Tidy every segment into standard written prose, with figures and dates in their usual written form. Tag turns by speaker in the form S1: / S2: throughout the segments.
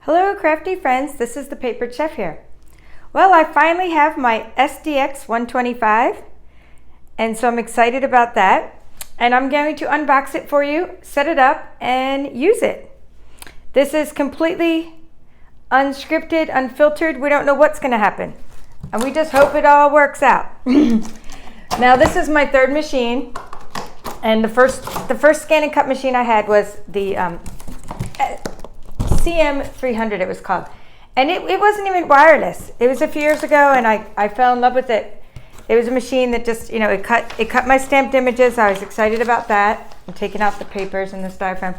S1: Hello crafty friends, this is the Papered Chef here. Well, I finally have my SDX125 and so I'm excited about that, and I'm going to unbox it for you, set it up and use it. This is completely unscripted, unfiltered. We don't know what's going to happen and we just hope it all works out. Now this is my third machine, and the first ScanNCut machine I had was the CM300 it was called, and it wasn't even wireless. It was a few years ago and I fell in love with it. It was a machine that just, you know, it cut my stamped images. I was excited about that. I'm taking out the papers and the styrofoam,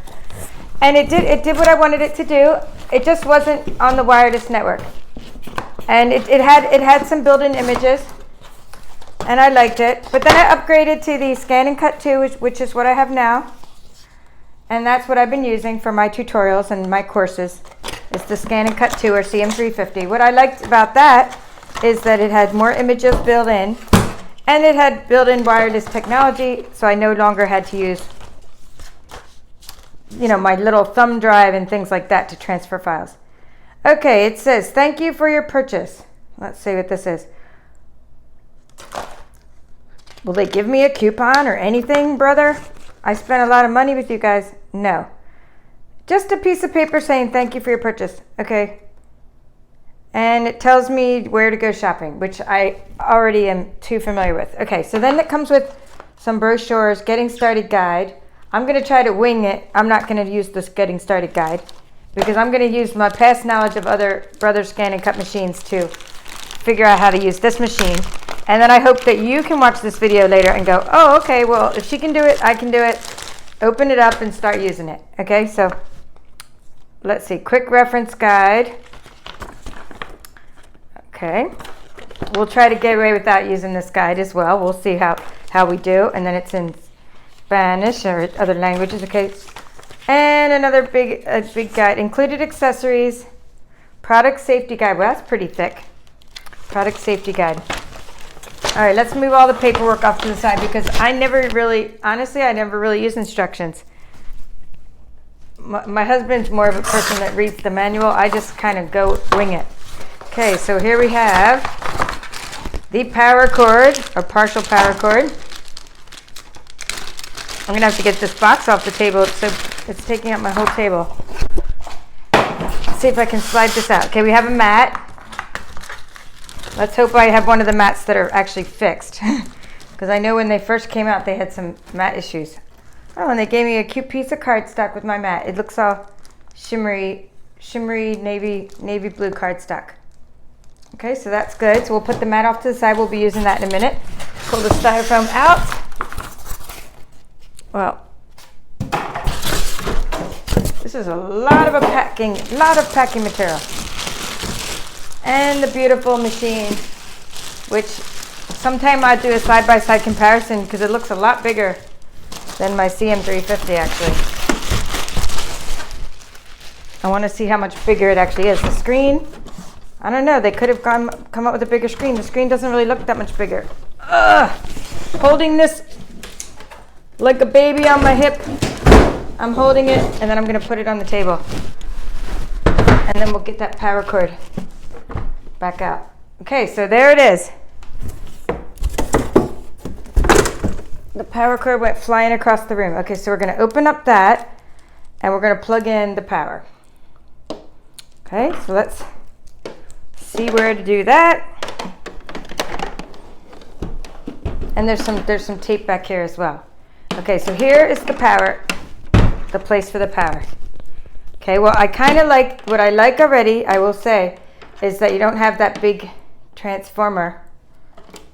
S1: and it did what I wanted it to do. It just wasn't on the wireless network, and it had some built-in images and I liked it. But then I upgraded to the ScanNCut 2, which is what I have now. And that's what I've been using for my tutorials and my courses. It's the ScanNCut 2 or CM350. What I liked about that is that it had more images built in, and it had built-in wireless technology, so I no longer had to use, you know, my little thumb drive and things like that to transfer files. Okay, it says, thank you for your purchase. Let's see what this is. Will they give me a coupon or anything, brother? I spent a lot of money with you guys. No. Just a piece of paper saying thank you for your purchase. Okay. And it tells me where to go shopping, which I already am too familiar with. Okay, so then it comes with some brochures, getting started guide. I'm going to try to wing it. I'm not going to use this getting started guide because I'm going to use my past knowledge of other brother ScanNCut machines to figure out how to use this machine. And then I hope that you can watch this video later and go, oh, okay, well, if she can do it, I can do it. Open it up and start using it. Okay, so let's see, quick reference guide. Okay, we'll try to get away without using this guide as well. We'll see how we do. And then it's in Spanish or other languages. Okay, and another big guide. Included accessories, product safety guide. Well, that's pretty thick. Product safety guide. All right, let's move all the paperwork off to the side because I never really use instructions. My husband's more of a person that reads the manual. I just kind of go wing it. Okay, so here we have the power cord, or partial power cord. I'm gonna have to get this box off the table, so it's taking up my whole table. Let's see if I can slide this out. Okay, we have a mat. Let's hope I have one of the mats that are actually fixed, because I know when they first came out they had some mat issues. Oh, and they gave me a cute piece of cardstock with my mat. It looks all shimmery navy blue cardstock. Okay, so that's good. So we'll put the mat off to the side. We'll be using that in a minute. Pull the styrofoam out. Well, this is a lot of packing material. And the beautiful machine, which sometime I'll do a side-by-side comparison because it looks a lot bigger than my CM350 actually. I want to see how much bigger it actually is. The screen, I don't know, they could have come up with a bigger screen. The screen doesn't really look that much bigger. Ugh. Holding this like a baby on my hip. I'm holding it and then I'm going to put it on the table. And then we'll get that power cord back out. Okay, so there it is. The power cord went flying across the room. Okay, so we're going to open up that and we're going to plug in the power. Okay, so let's see where to do that. And there's some tape back here as well. Okay, so here is the power, the place for the power. Okay, well, I kind of like, what I like already, I will say, is that you don't have that big transformer,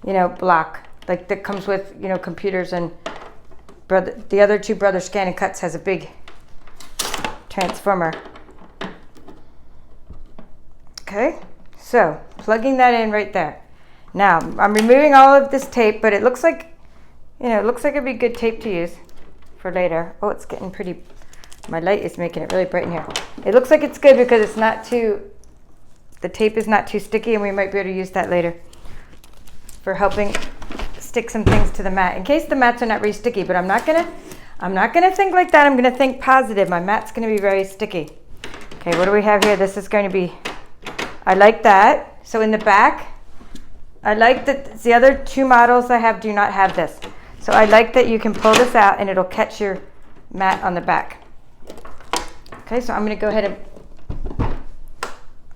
S1: you know, block like that comes with, you know, computers, and the other two brother ScanNCuts has a big transformer. Okay, so plugging that in right there. Now I'm removing all of this tape, but it looks like, you know, it looks like it'd be good tape to use for later. Oh, it's getting pretty, my light is making it really bright in here. It looks like it's good because it's not too, the tape is not too sticky, and we might be able to use that later for helping stick some things to the mat in case the mats are not really sticky. But I'm not gonna think like that. I'm gonna think positive. My mat's gonna be very sticky. Okay, what do we have here? This is going to be, I like that. So in the back, I like that the other two models I have do not have this. So I like that you can pull this out and it'll catch your mat on the back. Okay, so I'm going to go ahead and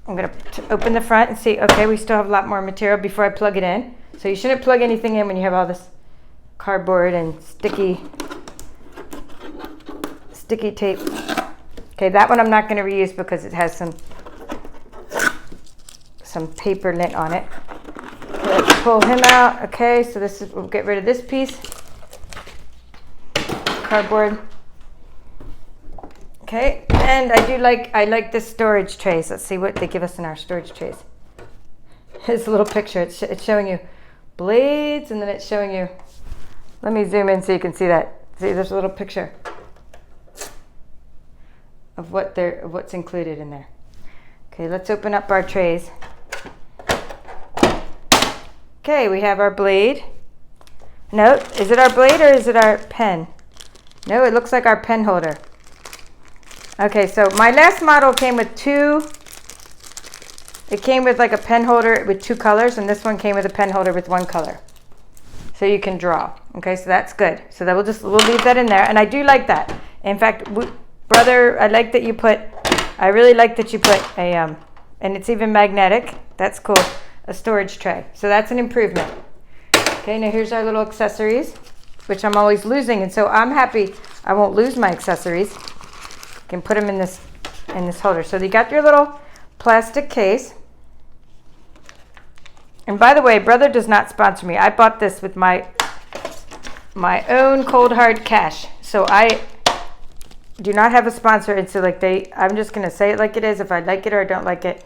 S1: I'm going to open the front and see, okay, we still have a lot more material before I plug it in. So you shouldn't plug anything in when you have all this cardboard and sticky tape. Okay, that one I'm not going to reuse because it has some paper lint on it. Okay, let's pull him out. Okay, so this is, we'll get rid of this piece. Cardboard. Okay, and I like the storage trays. Let's see what they give us in our storage trays. Here's a little picture. It's showing you blades, and then it's showing you, let me zoom in so you can see that. See, there's a little picture of what's included in there. Okay, let's open up our trays. Okay, we have our blade. No, is it our blade or is it our pen? No, it looks like our pen holder. Okay, so my last model came with it came with like a pen holder with 2 colors, and this one came with a pen holder with 1 color. So you can draw. Okay, so that's good. So that we'll leave that in there, and I do like that. In fact, brother, I really like that you put a, and it's even magnetic. That's cool. A storage tray. So that's an improvement. Okay, now here's our little accessories, which I'm always losing, and so I'm happy I won't lose my accessories. You can put them in this holder. So you got your little plastic case. And by the way, brother does not sponsor me. I bought this with my own cold hard cash. So I do not have a sponsor. And so I'm just going to say it like it is. If I like it or I don't like it,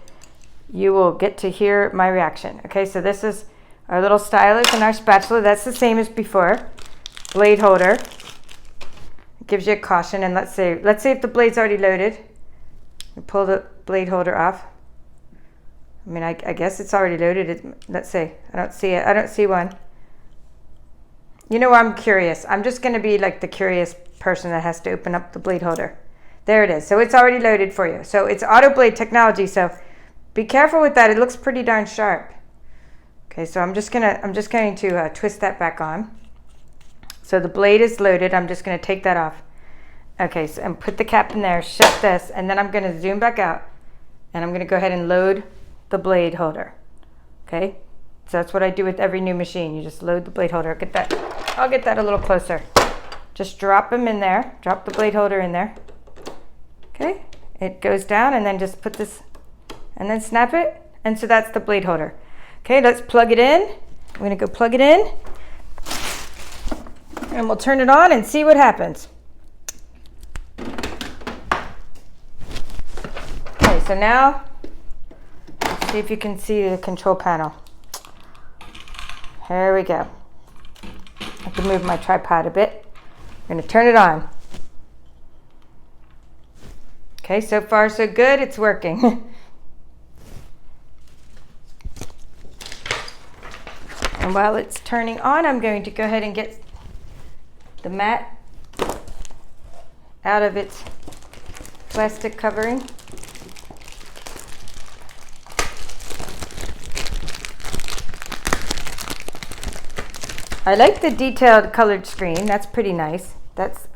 S1: you will get to hear my reaction. Okay, so this is our little stylus and our spatula. That's the same as before. Blade holder. It gives you a caution. And let's say if the blade's already loaded. We pull the blade holder off. I mean, I guess it's already loaded. Let's see. I don't see it. I don't see one. You know, I'm curious. I'm just going to be like the curious person that has to open up the blade holder. There it is. So it's already loaded for you. So it's Autoblade technology. So be careful with that. It looks pretty darn sharp. Okay, so I'm just going to twist that back on. So the blade is loaded. I'm just going to take that off. Okay, so and put the cap in there. Shut this, and then I'm going to zoom back out, and I'm going to go ahead and load the blade holder. Okay, so that's what I do with every new machine. You just load the blade holder. Get that. I'll get that a little closer. Just drop them in there. Drop the blade holder in there. Okay, it goes down, and then just put this, and then snap it, and so that's the blade holder. Okay, let's plug it in. I'm going to go plug it in, and we'll turn it on and see what happens. Okay, so now let's see if you can see the control panel. Here we go. I have to move my tripod a bit. I'm going to turn it on. Okay, so far so good. It's working. And while it's turning on, I'm going to go ahead and get the mat out of its plastic covering. I like the detailed colored screen. That's pretty nice. That's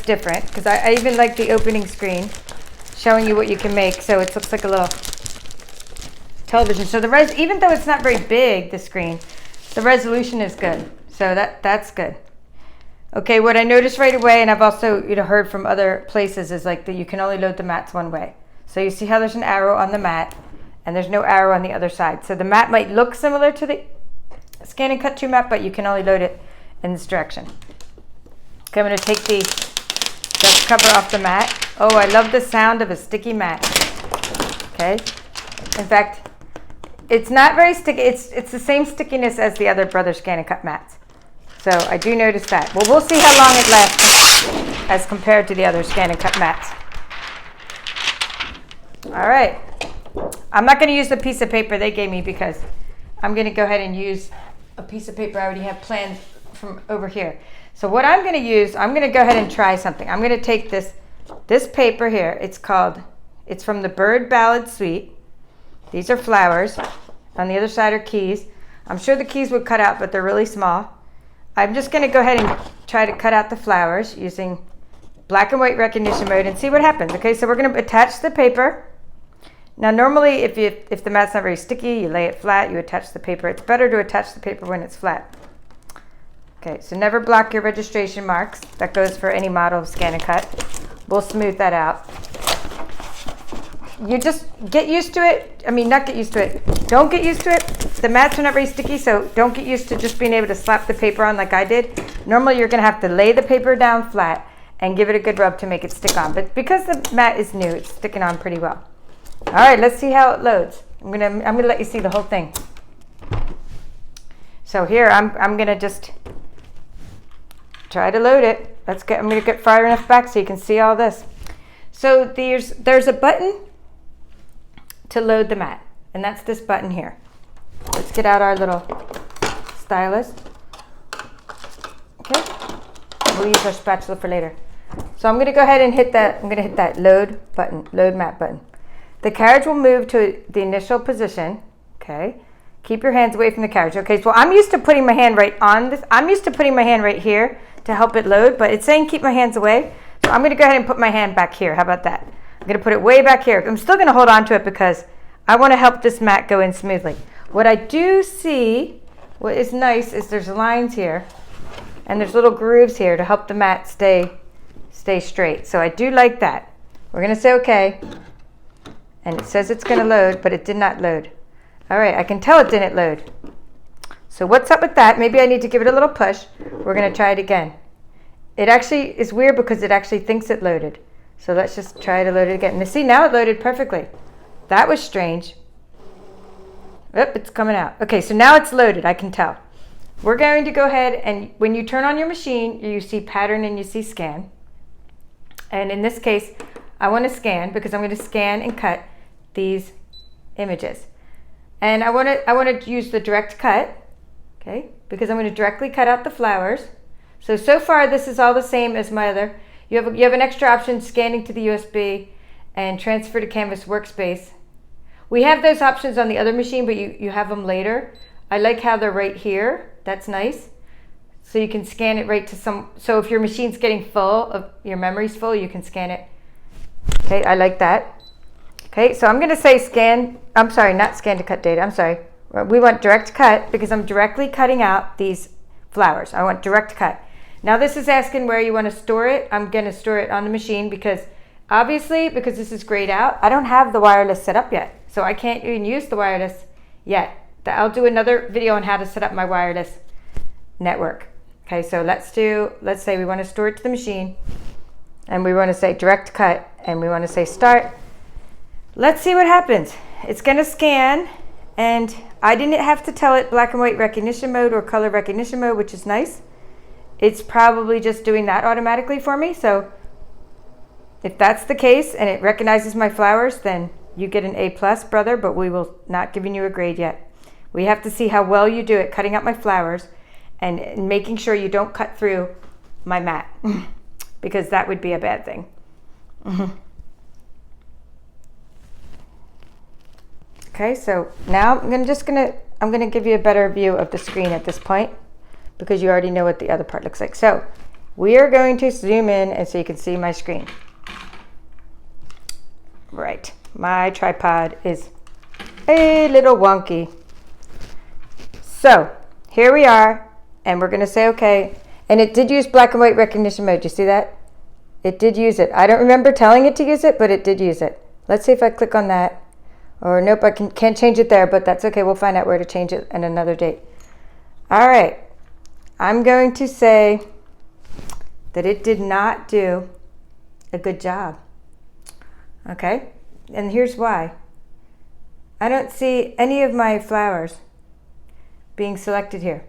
S1: different, because I even like the opening screen showing you what you can make. So it looks like a little television. So even though it's not very big, the screen, the resolution is good. So that's good. Okay, what I noticed right away, and I've also heard from other places, is like that you can only load the mats one way. So you see how there's an arrow on the mat, and there's no arrow on the other side. So the mat might look similar to the ScanNCut 2 mat, but you can only load it in this direction. Okay, I'm going to take the dust cover off the mat. Oh, I love the sound of a sticky mat. Okay, in fact, it's not very sticky. It's the same stickiness as the other Brother ScanNCut mats. So I do notice that. Well, we'll see how long it lasts as compared to the other ScanNCut mats. All right. I'm not going to use the piece of paper they gave me, because I'm going to go ahead and use a piece of paper I already have planned from over here. So what I'm going to use, I'm going to go ahead and try something. I'm going to take this paper here. It's called It's from the Bird Ballad Suite. These are flowers. On the other side are keys. I'm sure the keys would cut out, but they're really small. I'm just going to go ahead and try to cut out the flowers using black and white recognition mode and see what happens. Okay, so we're going to attach the paper. Now normally if the mat's not very sticky, you lay it flat, you attach the paper. It's better to attach the paper when it's flat. Okay, so never block your registration marks. That goes for any model of ScanNCut. We'll smooth that out. You just get used to it. I mean, not get used to it. Don't get used to it. The mats are not very sticky, so don't get used to just being able to slap the paper on like I did. Normally you're gonna have to lay the paper down flat and give it a good rub to make it stick on. But because the mat is new, it's sticking on pretty well. All right, let's see how it loads. I'm gonna let you see the whole thing. So here, I'm gonna just try to load it. I'm gonna get far enough back so you can see all this. So there's a button to load the mat, and that's this button here. Let's get out our little stylus. Okay, we'll use our spatula for later. So I'm gonna go ahead and hit that. I'm gonna hit that load button, load mat button. The carriage will move to the initial position. Okay, keep your hands away from the carriage. Okay, so I'm used to putting my hand right on this. I'm used to putting my hand right here to help it load, but it's saying keep my hands away. So I'm gonna go ahead and put my hand back here. How about that? I'm gonna put it way back here. I'm still gonna hold on to it because I wanna help this mat go in smoothly. What I do see, what is nice is there's lines here and there's little grooves here to help the mat stay straight. So I do like that. We're gonna say okay. And it says it's gonna load, but it did not load. All right, I can tell it didn't load. So what's up with that? Maybe I need to give it a little push. We're gonna try it again. It actually is weird because it actually thinks it loaded. So let's just try to load it again. And see, now it loaded perfectly. That was strange. Oop, it's coming out. Okay, so now it's loaded, I can tell. We're going to go ahead and when you turn on your machine, you see pattern and you see scan. And in this case, I want to scan because I'm going to scan and cut these images. And I want to use the direct cut, okay, because I'm going to directly cut out the flowers. So far this is all the same as my other. You have an extra option, scanning to the USB and transfer to Canvas Workspace. We have those options on the other machine, but you have them later. I like how they're right here. That's nice. So you can scan it right to so if your machine's getting full, your memory's full, you can scan it. Okay, I like that. Okay, so I'm gonna say scan, I'm sorry, not scan to cut data, I'm sorry. We want direct cut because I'm directly cutting out these flowers. I want direct cut. Now this is asking where you want to store it. I'm gonna store it on the machine because obviously, because this is grayed out, I don't have the wireless set up yet. So I can't even use the wireless yet. I'll do another video on how to set up my wireless network. Okay, so let's say we want to store it to the machine and we want to say direct cut and we want to say start. Let's see what happens. It's going to scan and I didn't have to tell it black and white recognition mode or color recognition mode, which is nice. It's probably just doing that automatically for me. So if that's the case and it recognizes my flowers, then you get an A+, brother, but we will not giving you a grade yet. We have to see how well you do it cutting out my flowers and making sure you don't cut through my mat because that would be a bad thing. Okay, so now I'm gonna give you a better view of the screen at this point because you already know what the other part looks like. So we are going to zoom in and so you can see my screen. Right, my tripod is a little wonky. So here we are, and we're gonna say okay. And it did use black and white recognition mode. Do you see that? It did use it. I don't remember telling it to use it, but it did use it. Let's see if I click on that. Or nope, I can't change it there, but that's okay. We'll find out where to change it at another date. All right, I'm going to say that it did not do a good job. Okay, and here's why. I don't see any of my flowers being selected here.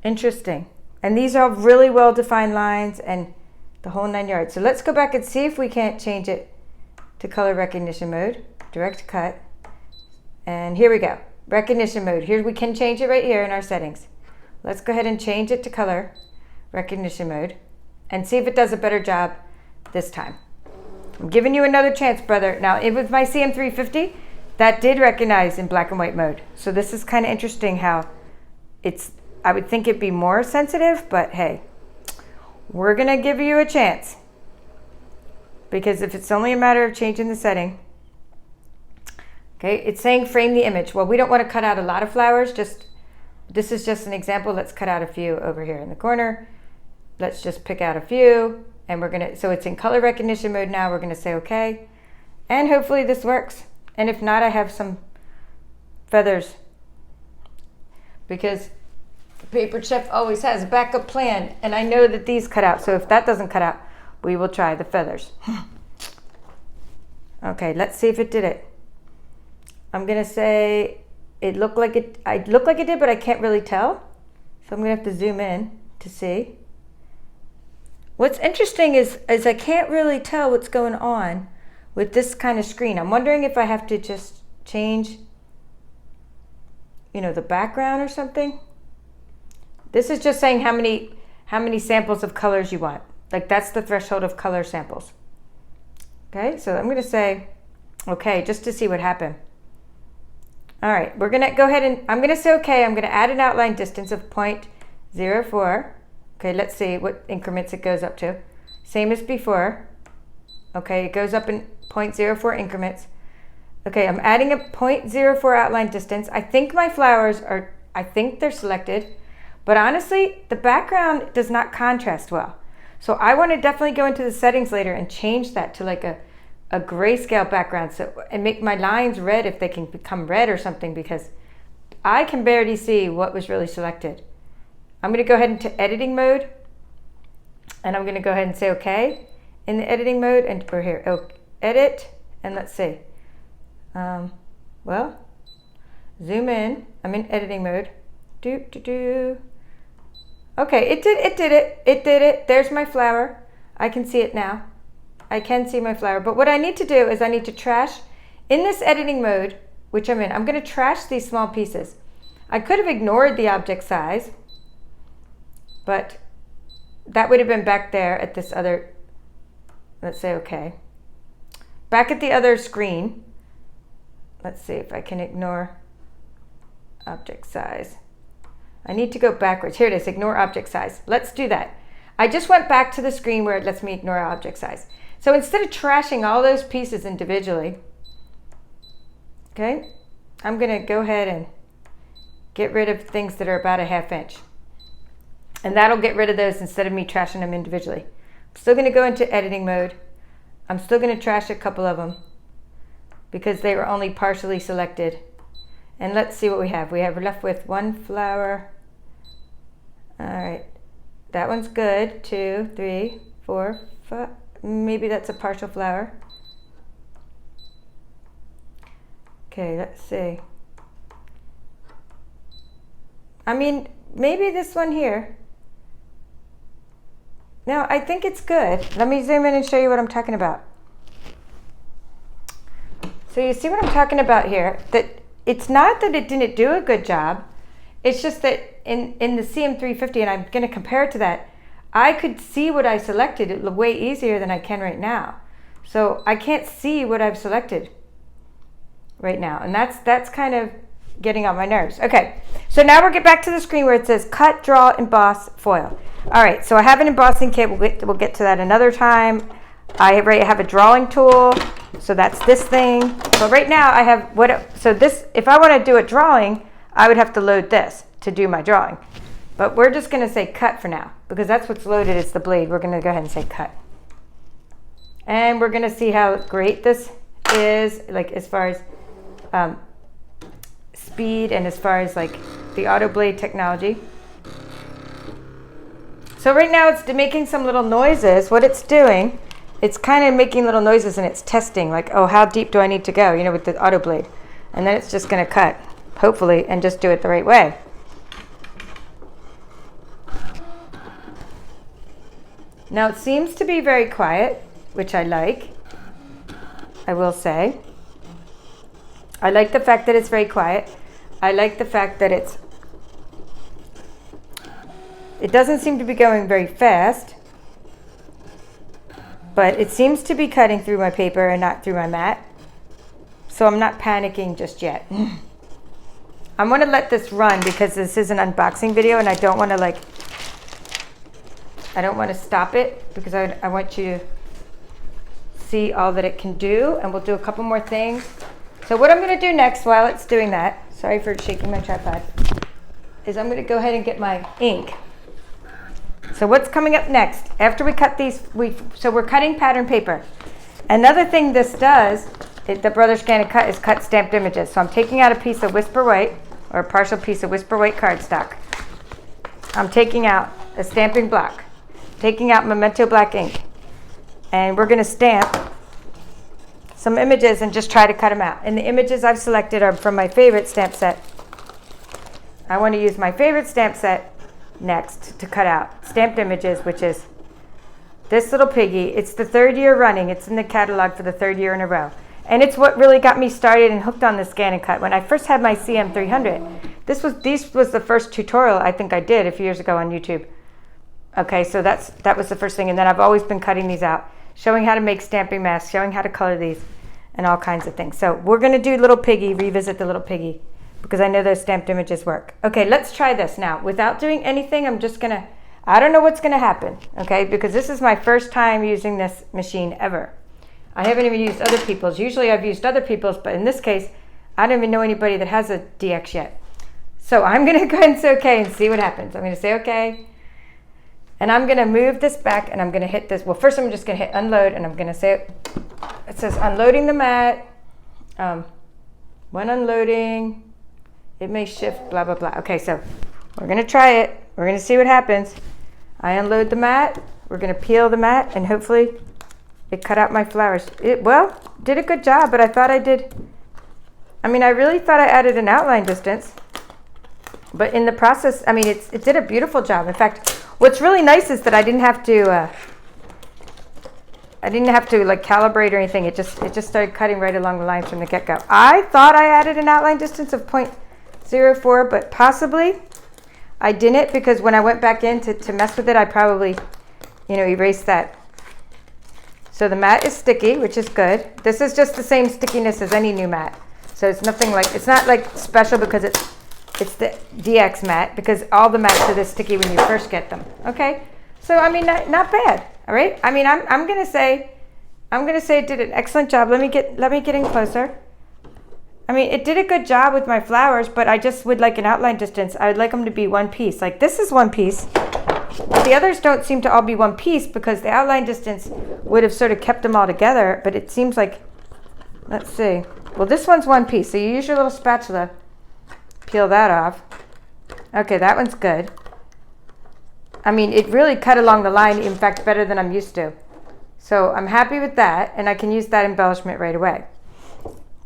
S1: Interesting. And these are really well-defined lines and the whole 9 yards. So let's go back and see if we can't change it to color recognition mode, direct cut. And here we go, recognition mode. Here we can change it right here in our settings. Let's go ahead and change it to color recognition mode and see if it does a better job this time. I'm giving you another chance, brother. Now, it was my CM350 that did recognize in black and white mode. So this is kind of interesting how it's, I would think it'd be more sensitive, but hey, we're gonna give you a chance. Because if it's only a matter of changing the setting. Okay, it's saying frame the image. Well, we don't want to cut out a lot of flowers, this is just an example. Let's cut out a few over here in the corner. Let's just pick out a few, and we're gonna, so it's in color recognition mode now. We're gonna say okay, and hopefully this works. And if not, I have some feathers, because Paper Chef always has a backup plan, and I know that these cut out, so if that doesn't cut out, we will try the feathers. Okay, let's see if it did it. I'm gonna say it looked like it, it did, but I can't really tell. So I'm gonna have to zoom in to see. What's interesting is I can't really tell what's going on with this kind of screen. I'm wondering if I have to just change, you know, the background or something. This is just saying how many samples of colors you want. Like that's the threshold of color samples. Okay, so I'm gonna say, okay, just to see what happened. All right, we're gonna go ahead and I'm gonna say okay. I'm gonna add an outline distance of 0.04. Okay, let's see what increments it goes up to. Same as before. Okay, it goes up in 0.04 increments. Okay, I'm adding a 0.04 outline distance. I think my flowers are, I think they're selected, but honestly, the background does not contrast well. So I want to definitely go into the settings later and change that to like a grayscale background, so and make my lines red if they can become red or something, because I can barely see what was really selected. I'm going to go ahead into editing mode, and I'm going to go ahead and say okay in the editing mode, and we're here, oh, edit, and let's see. Well, zoom in. I'm in editing mode. Okay, it did it. There's my flower. I can see it now. I can see my flower, but what I need to do is I need to trash in this editing mode, which I'm in. I'm going to trash these small pieces. I could have ignored the object size, but that would have been back there at this other, let's say okay. Back at the other screen, let's see if I can ignore object size. I need to go backwards. Here it is, ignore object size. Let's do that. I just went back to the screen where it lets me ignore object size. So instead of trashing all those pieces individually, okay, I'm gonna go ahead and get rid of things that are about a 1/2 inch. And that'll get rid of those instead of me trashing them individually. I'm still gonna go into editing mode. I'm still gonna trash a couple of them because they were only partially selected. And let's see what we have. We have left with one flower. All right, that one's good. 2, 3, 4, 5. Maybe that's a partial flower. Okay, let's see. I mean, maybe this one here. No, I think it's good. Let me zoom in and show you what I'm talking about. So you see what I'm talking about here? That it's not that it didn't do a good job. It's just that in the CM350, and I'm going to compare it to that, I could see what I selected way easier than I can right now. So I can't see what I've selected right now. And that's kind of getting on my nerves. Okay, so now we'll get back to the screen where it says cut, draw, emboss, foil. All right, so I have an embossing kit. We'll get to that another time. I have a drawing tool. So that's this thing. So right now I have if I want to do a drawing, I would have to load this to do my drawing. But we're just going to say cut for now because that's what's loaded. It's the blade. We're going to go ahead and say cut. And we're going to see how great this is, like as far as speed and as far as like the Autoblade technology. So right now it's making some little noises. What it's doing, it's kind of making little noises and it's testing like, oh, how deep do I need to go, you know, with the Autoblade. And then it's just going to cut, hopefully, and just do it the right way. Now it seems to be very quiet, which I like, I will say. I like the fact that it's very quiet. I like the fact that it doesn't seem to be going very fast. but it seems to be cutting through my paper and not through my mat. So I'm not panicking just yet. I'm gonna let this run because this is an unboxing video and I don't wanna stop it because I want you to see all that it can do, and we'll do a couple more things. So what I'm gonna do next while it's doing that, sorry for shaking my tripod, is I'm gonna go ahead and get my ink. So what's coming up next? After we cut these, so we're cutting pattern paper. Another thing this does, the Brother ScanNCut, is cut stamped images. So I'm taking out a piece of Whisper White, or a partial piece of Whisper White cardstock. I'm taking out a stamping block, taking out Memento black ink, and we're gonna stamp some images and just try to cut them out. And the images I've selected are from my favorite stamp set. I want to use my favorite stamp set next to cut out stamped images, which is this little piggy. It's the 3rd year running. It's in the catalog for the 3rd year in a row. And it's what really got me started and hooked on the ScanNCut. When I first had my CM300, this was the first tutorial I think I did a few years ago on YouTube. Okay, so that was the first thing. And then I've always been cutting these out, showing how to make stamping masks, showing how to color these, and all kinds of things. So we're gonna do Little Piggy, revisit the Little Piggy, because I know those stamped images work. Okay, let's try this now. Without doing anything, I don't know what's gonna happen, okay? Because this is my first time using this machine ever. I haven't even used other people's. Usually I've used other people's, but in this case, I don't even know anybody that has a DX yet. So I'm gonna go ahead and say okay and see what happens. I'm gonna say okay, and I'm gonna move this back and I'm gonna hit this. Well, first I'm just gonna hit unload and I'm gonna say, it says unloading the mat. When unloading, it may shift, blah, blah, blah. Okay, so we're gonna try it. We're gonna see what happens. I unload the mat. We're gonna peel the mat and hopefully it cut out my flowers. It, well, did a good job, but I thought I did. I mean, I really thought I added an outline distance, but in the process, I mean, it did a beautiful job. In fact, what's really nice is that I didn't have to like calibrate or anything. It just started cutting right along the lines from the get-go. I thought I added an outline distance of 0.04, but possibly I didn't, because when I went back in to mess with it, I probably, erased that. So the mat is sticky, which is good. This is just the same stickiness as any new mat. So it's nothing like, it's not like special because it's the DX mat, because all the mats are this sticky when you first get them. Okay, so I mean, not bad. All right. I mean, I'm gonna say it did an excellent job. Let me get in closer. I mean, it did a good job with my flowers, but I just would like an outline distance. I would like them to be one piece. Like this is one piece. But the others don't seem to all be one piece because the outline distance would have sort of kept them all together. But it seems like, let's see. Well, this one's one piece. So you use your little spatula, peel that off. Okay, that one's good. I mean, it really cut along the line, in fact, better than I'm used to. So I'm happy with that, and I can use that embellishment right away.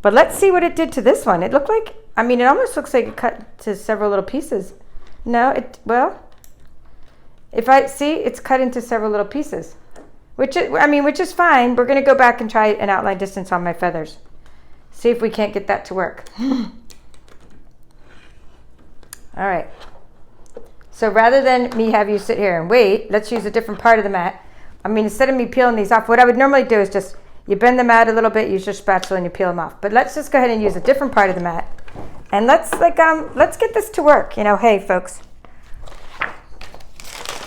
S1: But let's see what it did to this one. It looked like, I mean, it almost looks like it cut to several little pieces. No, if I see, it's cut into several little pieces, which is fine. We're gonna go back and try an outline distance on my feathers. See if we can't get that to work. All right. So rather than me have you sit here and wait, let's use a different part of the mat. I mean, instead of me peeling these off, what I would normally do is just, you bend the mat a little bit, use your spatula, and you peel them off. But let's just go ahead and use a different part of the mat. And let's get this to work. Hey, folks.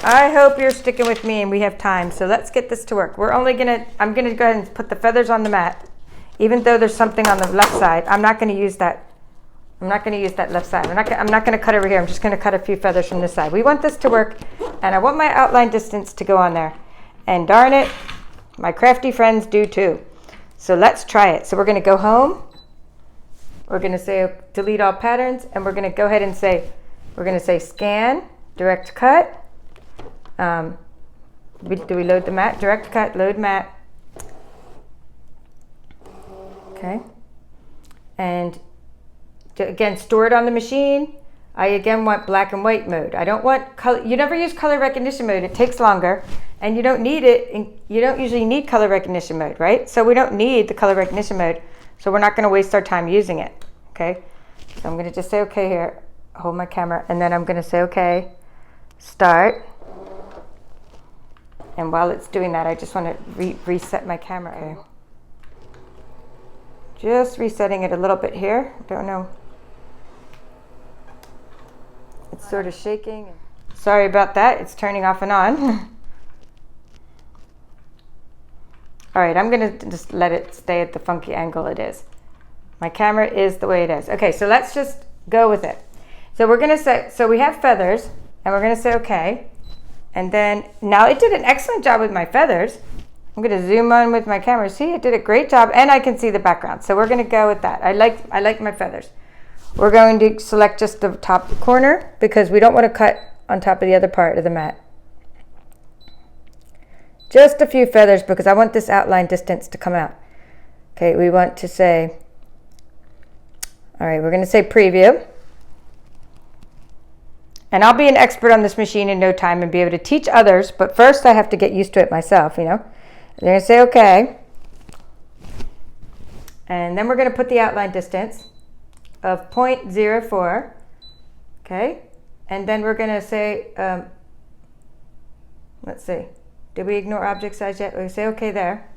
S1: I hope you're sticking with me and we have time. So let's get this to work. I'm gonna go ahead and put the feathers on the mat. Even though there's something on the left side, I'm not gonna use that. I'm not going to use that left side. I'm not going to cut over here. I'm just going to cut a few feathers from this side. We want this to work, and I want my outline distance to go on there. And darn it, my crafty friends do too. So let's try it. So we're going to go home. We're going to say delete all patterns, and we're going to go ahead and say, we're going to say scan, direct cut. Do we load the mat? Direct cut, load mat. Okay. And again, store it on the machine. I again want black and white mode. I don't want color. You never use color recognition mode. It takes longer, and you don't need it. You don't usually need color recognition mode, right? So we don't need the color recognition mode. So we're not going to waste our time using it. Okay. So I'm going to just say okay here. Hold my camera, and then I'm going to say okay. Start. And while it's doing that, I just want to reset my camera. Okay. Just resetting it a little bit here. Don't know. It's sort of shaking. Sorry about that. It's turning off and on. All right, I'm gonna just let it stay at the funky angle it is. My camera is the way it is. Okay, so let's just go with it. So we're gonna say, so we have feathers, and we're gonna say okay. And then, now it did an excellent job with my feathers. I'm gonna zoom on with my camera. See, it did a great job, and I can see the background. So we're gonna go with that. I like my feathers. We're going to select just the top corner because we don't wanna cut on top of the other part of the mat. Just a few feathers because I want this outline distance to come out. Okay, we want to say, all right, we're gonna say preview. And I'll be an expert on this machine in no time and be able to teach others, but first I have to get used to it myself, you know. They're gonna say okay. And then we're gonna put the outline distance of 0.04, okay? And then we're gonna say, let's see. Did we ignore object size yet? We say okay there.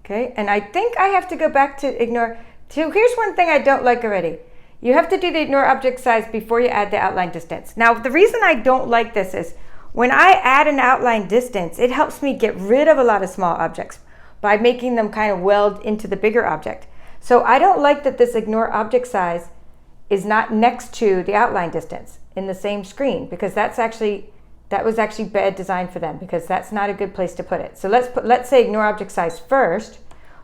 S1: Okay, and I think I have to go back to ignore. So here's one thing I don't like already. You have to do the ignore object size before you add the outline distance. Now, the reason I don't like this is when I add an outline distance, it helps me get rid of a lot of small objects by making them kind of weld into the bigger object. So I don't like that this ignore object size is not next to the outline distance in the same screen, because that was actually bad design for them, because that's not a good place to put it. So let's say ignore object size first.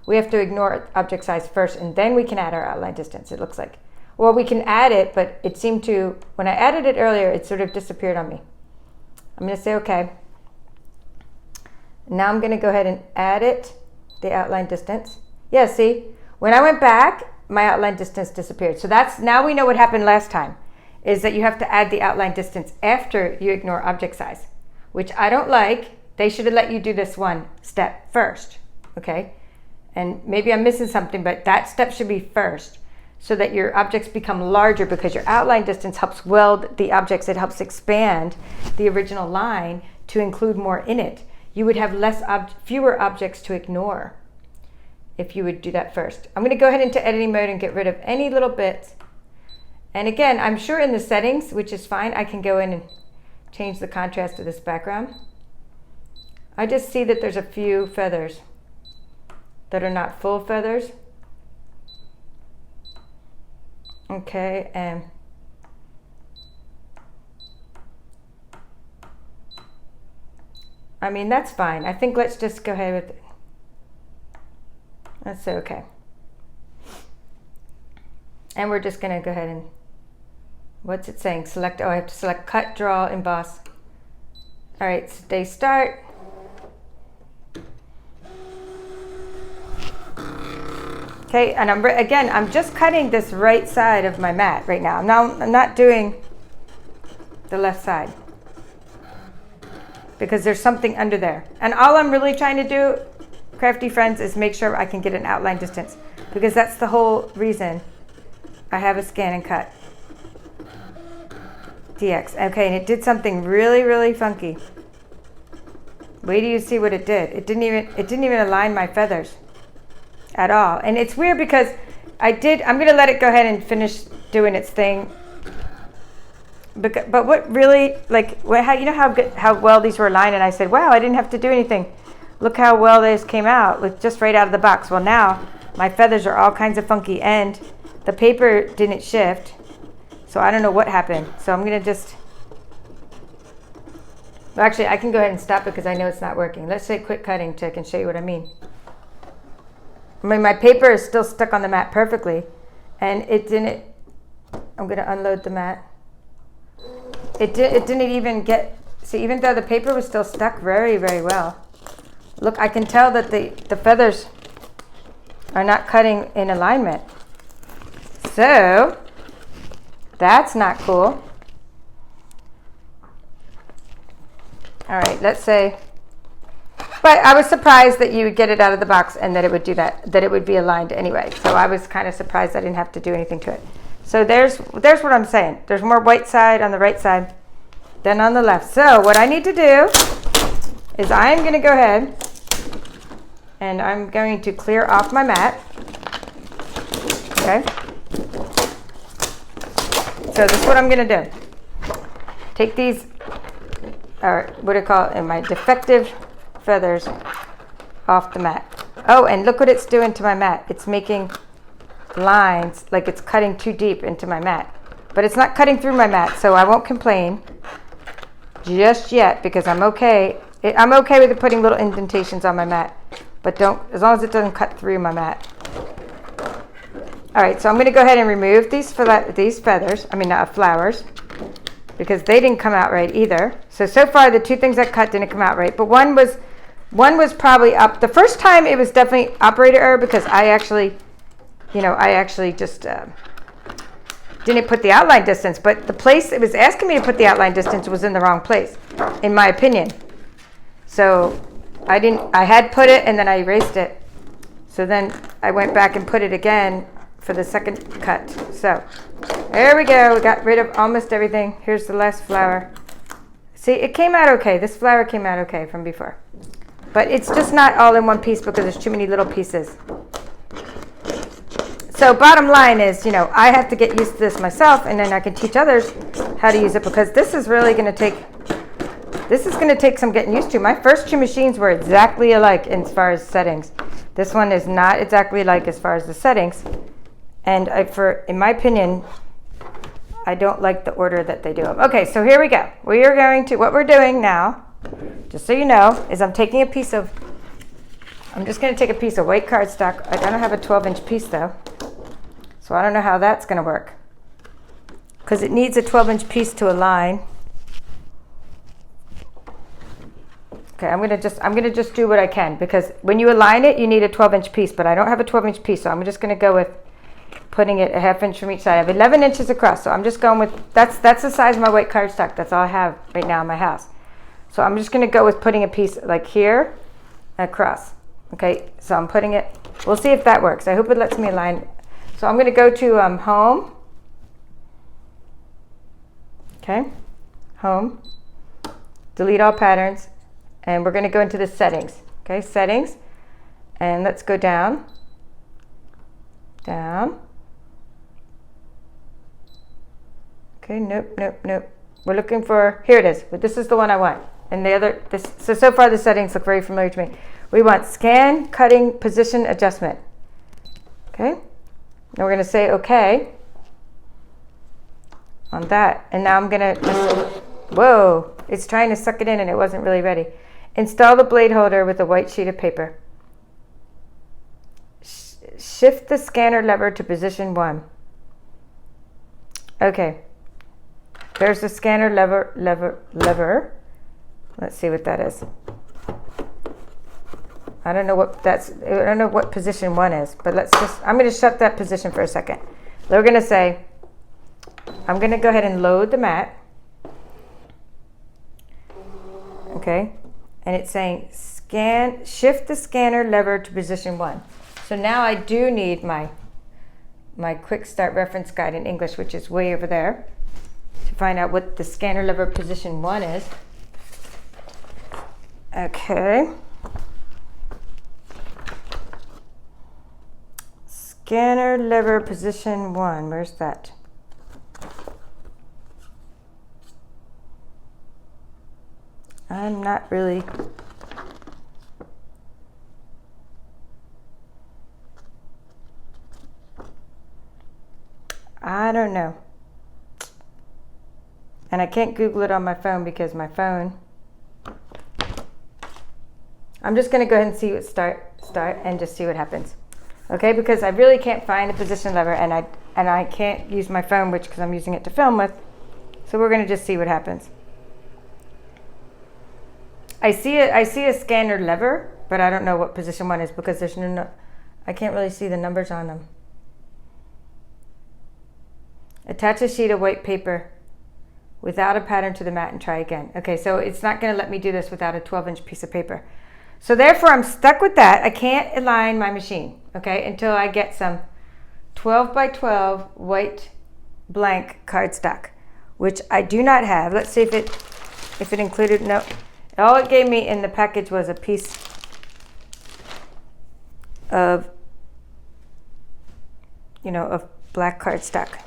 S1: We have to ignore object size first, and then we can add our outline distance, it looks like. Well, we can add it, but it seemed to, when I added it earlier, it sort of disappeared on me. I'm gonna say okay. Now I'm gonna go ahead and add it, the outline distance. Yeah, see, when I went back, my outline distance disappeared. So now we know what happened last time, is that you have to add the outline distance after you ignore object size, which I don't like. They should have let you do this one step first, okay? And maybe I'm missing something, but that step should be first so that your objects become larger, because your outline distance helps weld the objects. It helps expand the original line to include more in it. You would have fewer objects to ignore if you would do that first. I'm gonna go ahead into editing mode and get rid of any little bits. And again, I'm sure in the settings, which is fine, I can go in and change the contrast of this background. I just see that there's a few feathers that are not full feathers. Okay, and I mean, that's fine. I think let's just go ahead with it. Let's say okay. And we're just gonna go ahead and, what's it saying? Select, oh, I have to select cut, draw, emboss. All right, stay start. Okay, and I'm just cutting this right side of my mat right now. I'm not doing the left side because there's something under there. And all I'm really trying to do, crafty friends, is make sure I can get an outline distance, because that's the whole reason I have a ScanNCut DX. Okay, and it did something really, really funky. Wait till you see what it did. It didn't even align my feathers at all. And it's weird because I'm gonna let it go ahead and finish doing its thing. But what really, like, you know how well these were aligned, and I said, wow, I didn't have to do anything. Look how well this came out with just right out of the box. Well, now my feathers are all kinds of funky, and the paper didn't shift. So I don't know what happened. So I'm gonna just, well, actually I can go ahead and stop because I know it's not working. Let's say quit cutting so I can show you what I mean. I mean, my paper is still stuck on the mat perfectly, and it didn't, I'm gonna unload the mat. It didn't even get, see, even though the paper was still stuck very, very well. Look, I can tell that the feathers are not cutting in alignment. So, that's not cool. All right, let's say, but I was surprised that you would get it out of the box and that it would do that it would be aligned anyway. So I was kind of surprised I didn't have to do anything to it. So there's what I'm saying. There's more white side on the right side than on the left. So what I need to do is I'm going to go ahead and I'm going to clear off my mat. Okay. So this is what I'm going to do. Take these, or what do I call it, my defective feathers off the mat. Oh, and look what it's doing to my mat. It's making lines like it's cutting too deep into my mat. But it's not cutting through my mat, so I won't complain just yet because I'm okay. I'm okay with it putting little indentations on my mat, but don't, as long as it doesn't cut through my mat. All right, so I'm going to go ahead and remove these feathers, flowers, because they didn't come out right either. So far the two things I cut didn't come out right, but one was probably up. The first time it was definitely operator error because I actually just didn't put the outline distance, but the place it was asking me to put the outline distance was in the wrong place, in my opinion. So I had put it and then I erased it. So then I went back and put it again for the second cut. So there we go. We got rid of almost everything. Here's the last flower. See, it came out okay. This flower came out okay from before. But it's just not all in one piece because there's too many little pieces. So bottom line is, I have to get used to this myself, and then I can teach others how to use it because this is really going to take some getting used to. My first two machines were exactly alike as far as settings. This one is not exactly alike as far as the settings. And in my opinion, I don't like the order that they do them. Okay, so here we go. What we're doing now, just so you know, is I'm just going to take a piece of white cardstock. I don't have a 12-inch piece though. So I don't know how that's going to work because it needs a 12-inch piece to align. Okay, I'm going to just do what I can because when you align it, you need a 12-inch piece, but I don't have a 12-inch piece, so I'm just going to go with putting it a ½ inch from each side. I have 11 inches across, so I'm just going with that's the size of my white cardstock. That's all I have right now in my house. So I'm just going to go with putting a piece like here across. Okay, so I'm putting it. We'll see if that works. I hope it lets me align. So I'm going to go to Home. Okay, Home. Delete all patterns. And we're going to go into the settings. Okay, settings. And let's go down. Down. Okay, nope. We're looking for, here it is. But this is the one I want. And the other, so far the settings look very familiar to me. We want scan, cutting, position, adjustment. Okay. Now we're going to say OK on that. And now I'm going to, whoa, it's trying to suck it in and it wasn't really ready. Install the blade holder with a white sheet of paper. Shift the scanner lever to position 1. Okay. There's the scanner lever. Let's see what that is. I don't know what position 1 is, but I'm going to shut that position for a second. We're going to say, I'm going to go ahead and load the mat. Okay. And it's saying shift the scanner lever to position 1. So now I do need my quick start reference guide in English, which is way over there, to find out what the scanner lever position 1 is. Okay. Scanner lever position 1. Where's that? I'm not really. I don't know. And I can't Google it on my phone because my phone. I'm just going to go ahead and see what start and just see what happens. Okay, because I really can't find the position lever and I can't use my phone, because I'm using it to film with. So we're going to just see what happens. I see a scanner lever, but I don't know what position 1 is because there's I can't really see the numbers on them. Attach a sheet of white paper without a pattern to the mat and try again. Okay, so it's not going to let me do this without a 12-inch piece of paper. So therefore, I'm stuck with that. I can't align my machine, okay, until I get some 12 by 12 white blank cardstock, which I do not have. Let's see if it included, no, All it gave me in the package was a piece of, of black cardstock.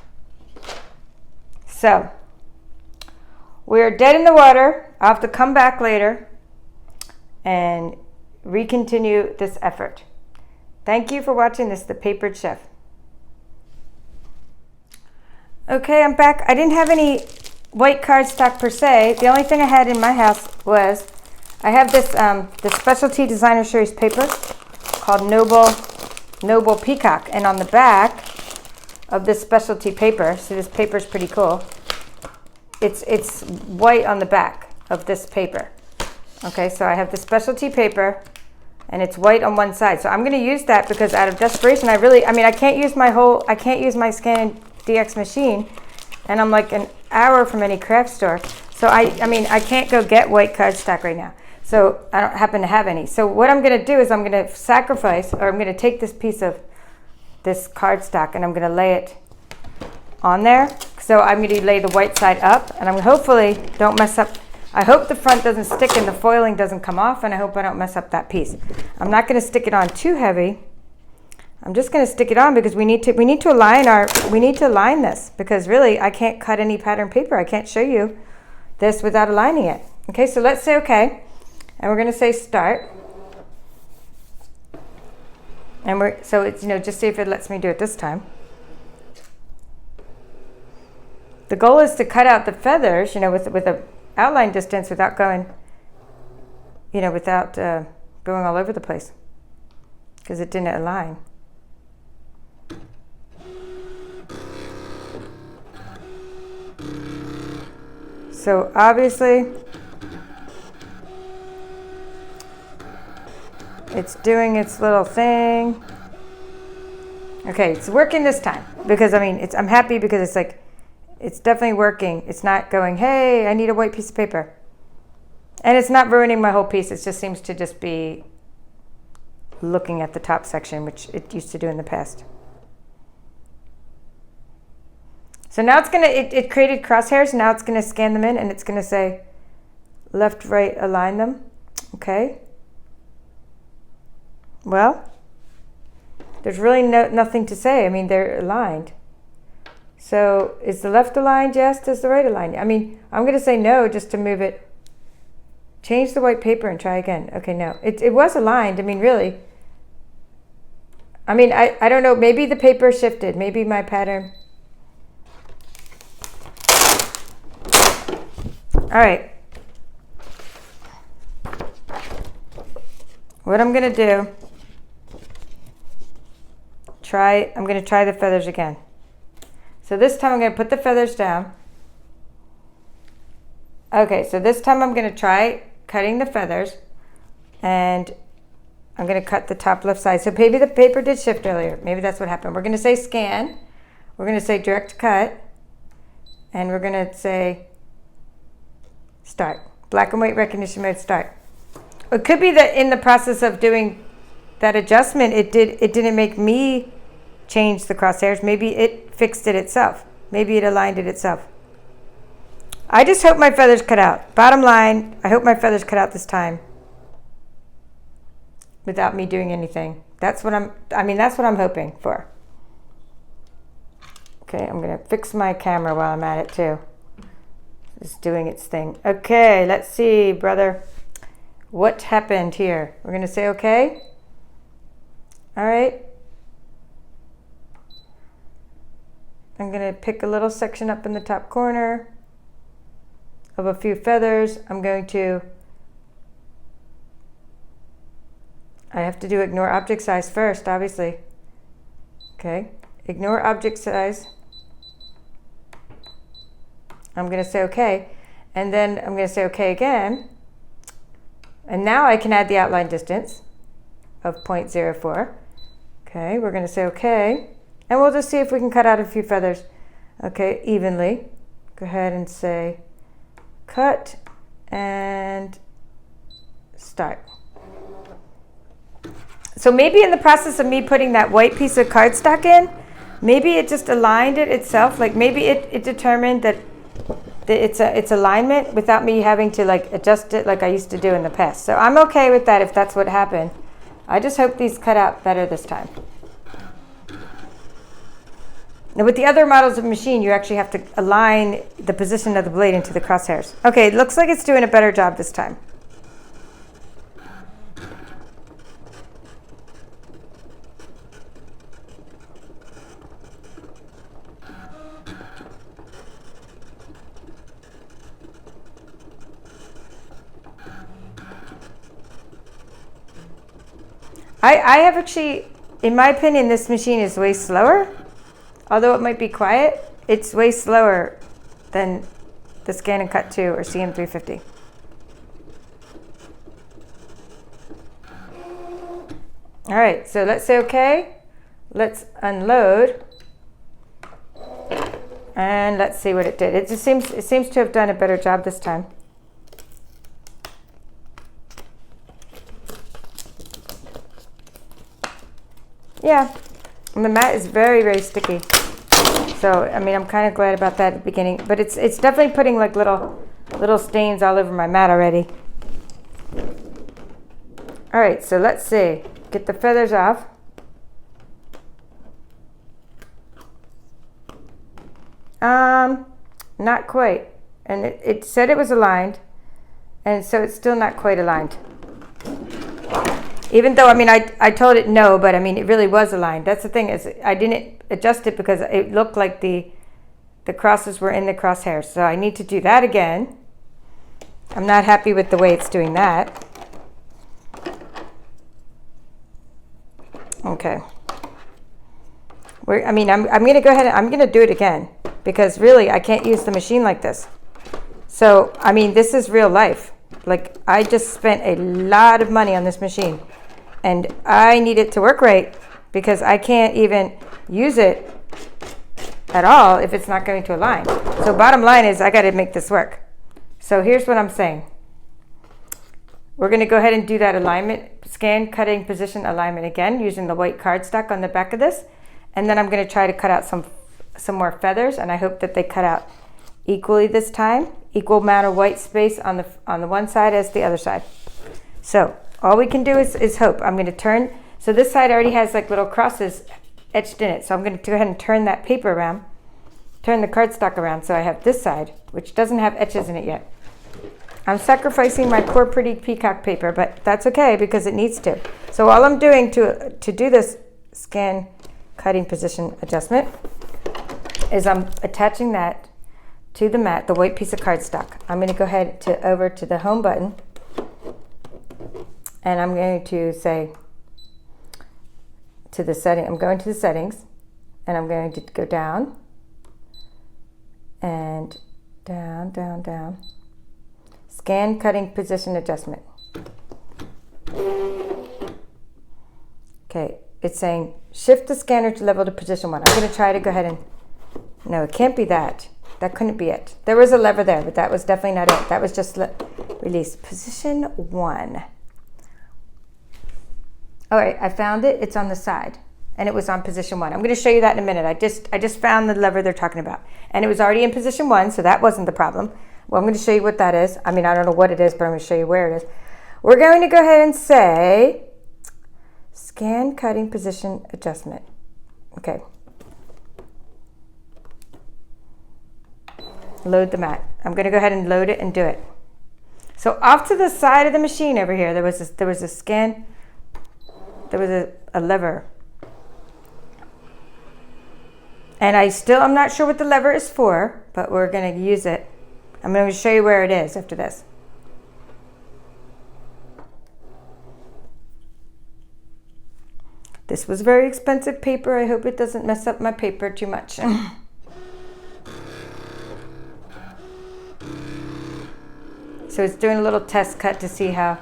S1: So we're dead in the water. I'll have to come back later and recontinue this effort. Thank you for watching this, The Papered Chef. Okay, I'm back. I didn't have any white cardstock per se. The only thing I had in my house was, I have this the Specialty Designer Series paper called Noble Peacock. And on the back of this specialty paper, see, this paper is pretty cool. It's white on the back of this paper. Okay, so I have the specialty paper and it's white on one side. So I'm going to use that because out of desperation, I can't use my ScanNDX machine, and I'm like an hour from any craft store. So I can't go get white cardstock right now. So I don't happen to have any. So what I'm going to do is I'm going to sacrifice, or I'm going to take this piece of this cardstock and I'm going to lay it on there. So I'm going to lay the white side up, and I'm hopefully don't mess up. I hope the front doesn't stick and the foiling doesn't come off, and I hope I don't mess up that piece. I'm not going to stick it on too heavy. I'm just going to stick it on because we need to align this, because really I can't cut any pattern paper. I can't show you this without aligning it. Okay, so let's say okay, and we're going to say start. And so it's, just see if it lets me do it this time. The goal is to cut out the feathers, with a outline distance without going, without going all over the place, because it didn't align. So obviously it's doing its little thing. Okay, it's working this time, because I'm happy because it's like, it's definitely working. It's not going, hey, I need a white piece of paper. And it's not ruining my whole piece. It just seems to just be looking at the top section, which it used to do in the past. So now it's it created crosshairs. Now it's gonna scan them in, and it's gonna say left, right, align them. Okay. Well, there's really nothing to say. They're aligned. So is the left aligned? Yes. Is the right aligned? I'm going to say no just to move it. Change the white paper and try again. Okay, no. It was aligned. Really. I don't know. Maybe the paper shifted. Maybe my pattern. All right. What I'm going to do, I'm going to try the feathers again. So this time I'm going to put the feathers down. Okay, so this time I'm going to try cutting the feathers, and I'm going to cut the top left side. So maybe the paper did shift earlier. Maybe that's what happened. We're going to say scan. We're going to say direct cut, and we're going to say start. Black and white recognition mode, start. It could be that in the process of doing that adjustment, it didn't make me change the crosshairs. Maybe it fixed it itself. Maybe it aligned it itself. I just hope my feathers cut out. Bottom line, I hope my feathers cut out this time without me doing anything. That's what that's what I'm hoping for. Okay, I'm gonna fix my camera while I'm at it too. It's doing its thing. Okay, let's see, brother. What happened here? We're gonna say okay. All right. I'm going to pick a little section up in the top corner of a few feathers. I have to do ignore object size first, obviously. Okay, ignore object size. I'm going to say okay, and then I'm going to say okay again. And now I can add the outline distance of 0.04. Okay, we're going to say okay. And we'll just see if we can cut out a few feathers, okay, evenly. Go ahead and say cut and start. So maybe in the process of me putting that white piece of cardstock in, maybe it just aligned it itself. Like maybe it determined that it's alignment without me having to like adjust it like I used to do in the past. So I'm okay with that if that's what happened. I just hope these cut out better this time. Now with the other models of machine, you actually have to align the position of the blade into the crosshairs. Okay, it looks like it's doing a better job this time. I have actually, in my opinion, this machine is way slower. Although it might be quiet, it's way slower than the ScanNCut 2 or CM350. All right, so let's say okay. Let's unload. And let's see what it did. It seems to have done a better job this time. Yeah, and the mat is very, very sticky. So, I mean, I'm kind of glad about that at the beginning, but it's definitely putting like little stains all over my mat already. All right, so let's see. Get the feathers off. Not quite. And it said it was aligned, and so it's still not quite aligned. Even though, I mean, I told it no, but I mean, it really was aligned. That's the thing, is I didn't adjust it because it looked like the crosses were in the crosshairs. So I need to do that again. I'm not happy with the way it's doing that. Okay. I'm going to go ahead and I'm going to do it again because really I can't use the machine like this. So, I mean, this is real life. Like, I just spent a lot of money on this machine and I need it to work right because I can't even use it at all if it's not going to align. So bottom line is I got to make this work. So here's what I'm saying. We're going to go ahead and do that alignment, scan, cutting, position alignment again using the white cardstock on the back of this. And then I'm going to try to cut out some more feathers, and I hope that they cut out equally this time. Equal amount of white space on the one side as the other side. So all we can do is hope. I'm going to turn, so this side already has like little crosses etched in it. So I'm going to go ahead and turn that paper around, turn the cardstock around so I have this side, which doesn't have etches in it yet. I'm sacrificing my poor pretty peacock paper, but that's okay because it needs to. So all I'm doing to do this scan cutting position adjustment is I'm attaching that to the mat, the white piece of cardstock. I'm going to go ahead over to the home button, and I'm going to say to the setting, I'm going to the settings, and I'm going to go down and down, down, down. Scan cutting position adjustment. Okay, it's saying shift the scanner to level to position 1. I'm going to try to go ahead and, no, it can't be that. That couldn't be it. There was a lever there, but that was definitely not it. That was just release. Position 1. All right, I found it. It's on the side, and it was on position 1. I'm going to show you that in a minute. I just found the lever they're talking about, and it was already in position 1, so that wasn't the problem. Well, I'm going to show you what that is. I mean, I don't know what it is, but I'm going to show you where it is. We're going to go ahead and say scan cutting position adjustment. Okay. Load the mat. I'm going to go ahead and load it and do it. So off to the side of the machine over here, there was a scan. There was a lever. And I'm not sure what the lever is for, but we're going to use it. I'm going to show you where it is after this. This was very expensive paper. I hope it doesn't mess up my paper too much. So it's doing a little test cut to see how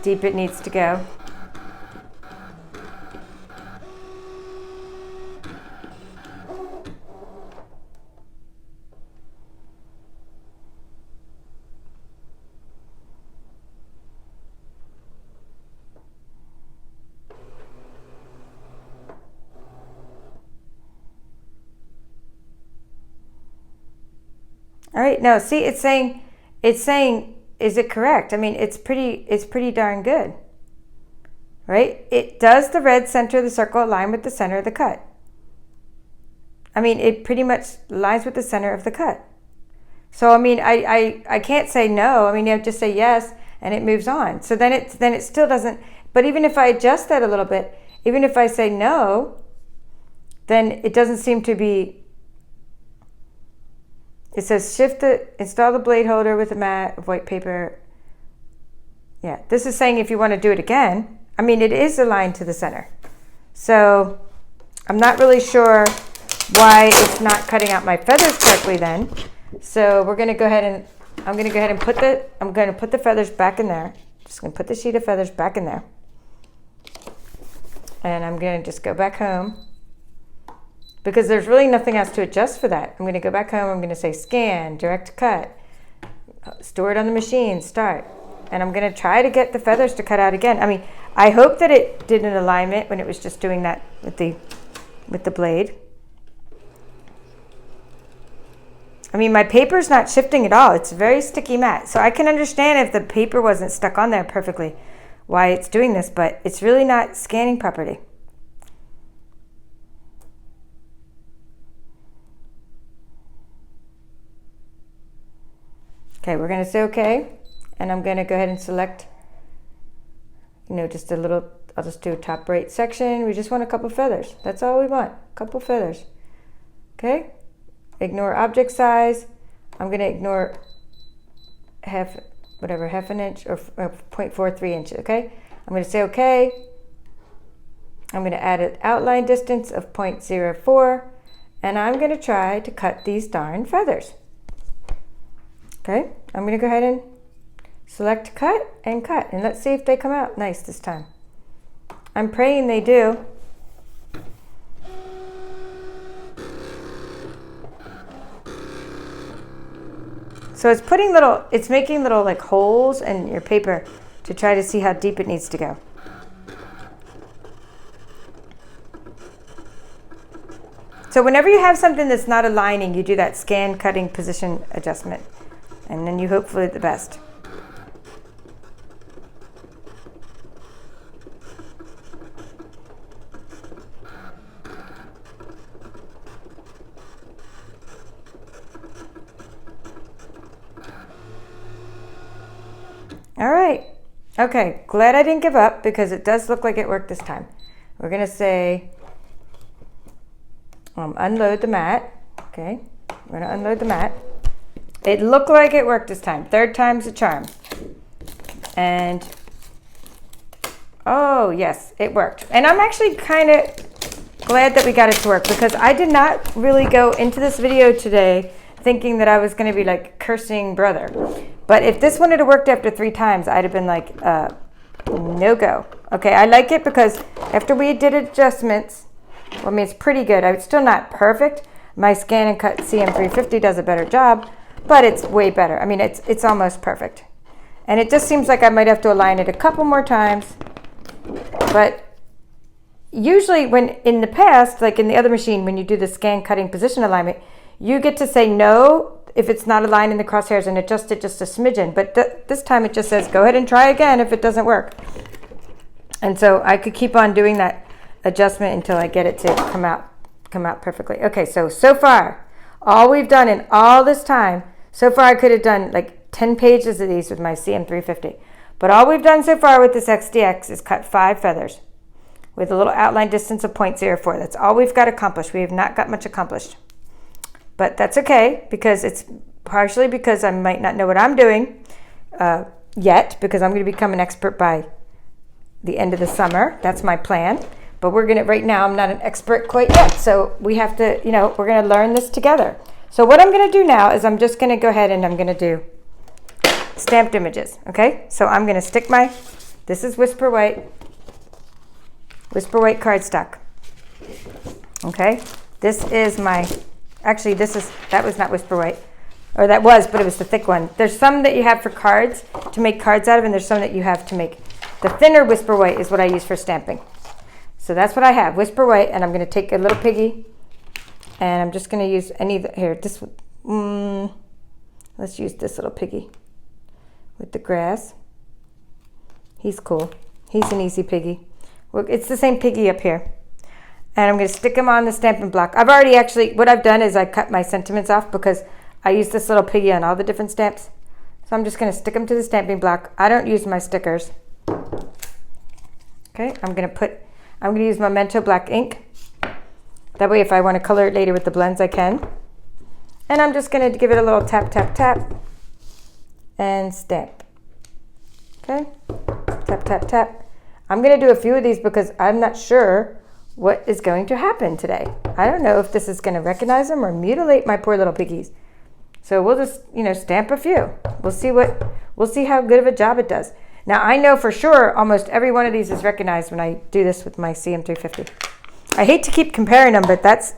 S1: deep it needs to go. All right, no, see, it's saying, is it correct? I mean, it's pretty darn good, right? It does the red center of the circle align with the center of the cut. I mean, it pretty much lines with the center of the cut. So, I mean, I can't say no. I mean, you have to say yes, and it moves on. So then it still doesn't, but even if I adjust that a little bit, even if I say no, then it doesn't seem to be. It says install the blade holder with a mat of white paper. Yeah, this is saying if you want to do it again. I mean, it is aligned to the center. So I'm not really sure why it's not cutting out my feathers correctly then. So we're going to go ahead and, I'm going to put the feathers back in there. Just going to put the sheet of feathers back in there. And I'm going to just go back home because there's really nothing else to adjust for that. I'm going to go back home. I'm going to say scan, direct cut, store it on the machine, start. And I'm going to try to get the feathers to cut out again. I mean, I hope that it did an alignment when it was just doing that with the blade. I mean, my paper's not shifting at all. It's a very sticky mat. So I can understand if the paper wasn't stuck on there perfectly why it's doing this, but it's really not scanning properly. Okay, we're going to say okay. And I'm going to go ahead and select, just a little, I'll just do a top right section. We just want a couple feathers. That's all we want, a couple feathers. Okay, ignore object size. I'm going to ignore half an inch or 0.43 inches, okay? I'm going to say okay. I'm going to add an outline distance of 0.04, and I'm going to try to cut these darn feathers. Okay, I'm going to go ahead and select cut, and let's see if they come out nice this time. I'm praying they do. So it's making little like holes in your paper to try to see how deep it needs to go. So whenever you have something that's not aligning, you do that scan cutting position adjustment, and then you hope for the best. All right. Okay, glad I didn't give up because it does look like it worked this time. We're going to say unload the mat. Okay, we're going to unload the mat. It looked like it worked this time. Third time's a charm. And oh, yes, it worked. And I'm actually kind of glad that we got it to work because I did not really go into this video today thinking that I was going to be like cursing brother. But if this one had worked after 3 times, I'd have been like, no go. Okay, I like it because after we did adjustments, well, I mean, it's pretty good. It's still not perfect. My ScanNCut CM350 does a better job, but it's way better. I mean, it's almost perfect. And it just seems like I might have to align it a couple more times. But usually when in the past, like in the other machine, when you do the scan cutting position alignment, you get to say no if it's not aligned in the crosshairs and adjust it just a smidgen. But this time it just says, go ahead and try again if it doesn't work. And so I could keep on doing that adjustment until I get it to come out perfectly. Okay, so far, all we've done in all this time, so far I could have done like 10 pages of these with my CM350. But all we've done so far with this XDX is cut 5 feathers with a little outline distance of 0.04. That's all we've got accomplished. We have not got much accomplished. But that's okay because it's partially because I might not know what I'm doing yet because I'm going to become an expert by the end of the summer. That's my plan. But right now I'm not an expert quite yet. So we have to, we're going to learn this together. So what I'm going to do now is I'm just going to go ahead and I'm going to do stamped images. Okay. So I'm going to stick this is Whisper White cardstock. Okay. This is actually, that was not Whisper White, or that was, but it was the thick one. There's some that you have for cards, to make cards out of, and there's some that you have to make. The thinner Whisper White is what I use for stamping. So that's what I have, Whisper White, and I'm going to take a little piggy, and I'm just going to use any, here, this, Let's use this little piggy with the grass. He's cool. He's an easy piggy. Well, it's the same piggy up here. And I'm going to stick him on the Stampin' Block. I've already actually, what I've done is I cut my sentiments off because I use this little piggy on all the different stamps. So I'm just going to stick them to the Stampin' Block. I don't use my stickers. Okay, I'm going to use Memento black ink. That way if I want to color it later with the blends, I can. And I'm just going to give it a little tap, tap, tap, and stamp. Okay, tap, tap, tap. I'm going to do a few of these because I'm not sure what is going to happen today. I don't know if this is going to recognize them or mutilate my poor little piggies. So we'll just, stamp a few. We'll see how good of a job it does. Now I know for sure almost every one of these is recognized when I do this with my CM350. I hate to keep comparing them, but that's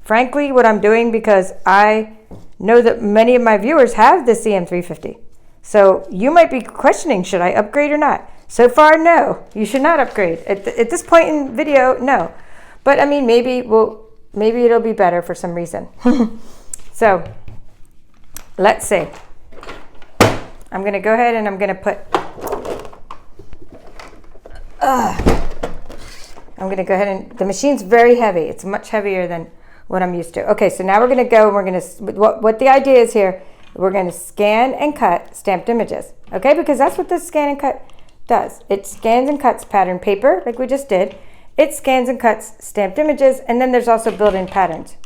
S1: frankly what I'm doing because I know that many of my viewers have the CM350. So you might be questioning, should I upgrade or not? So far, no, you should not upgrade. At this point in video, no. But I mean, maybe it'll be better for some reason. So let's see. I'm gonna go ahead and I'm gonna put, I'm gonna go ahead and, the machine's very heavy. It's much heavier than what I'm used to. Okay, so now we're gonna go and we're gonna, what the idea is here, we're gonna scan and cut stamped images, okay? Because that's what this ScanNCut does. It scans and cuts pattern paper, like we just did. It scans and cuts stamped images, and then there's also built-in patterns.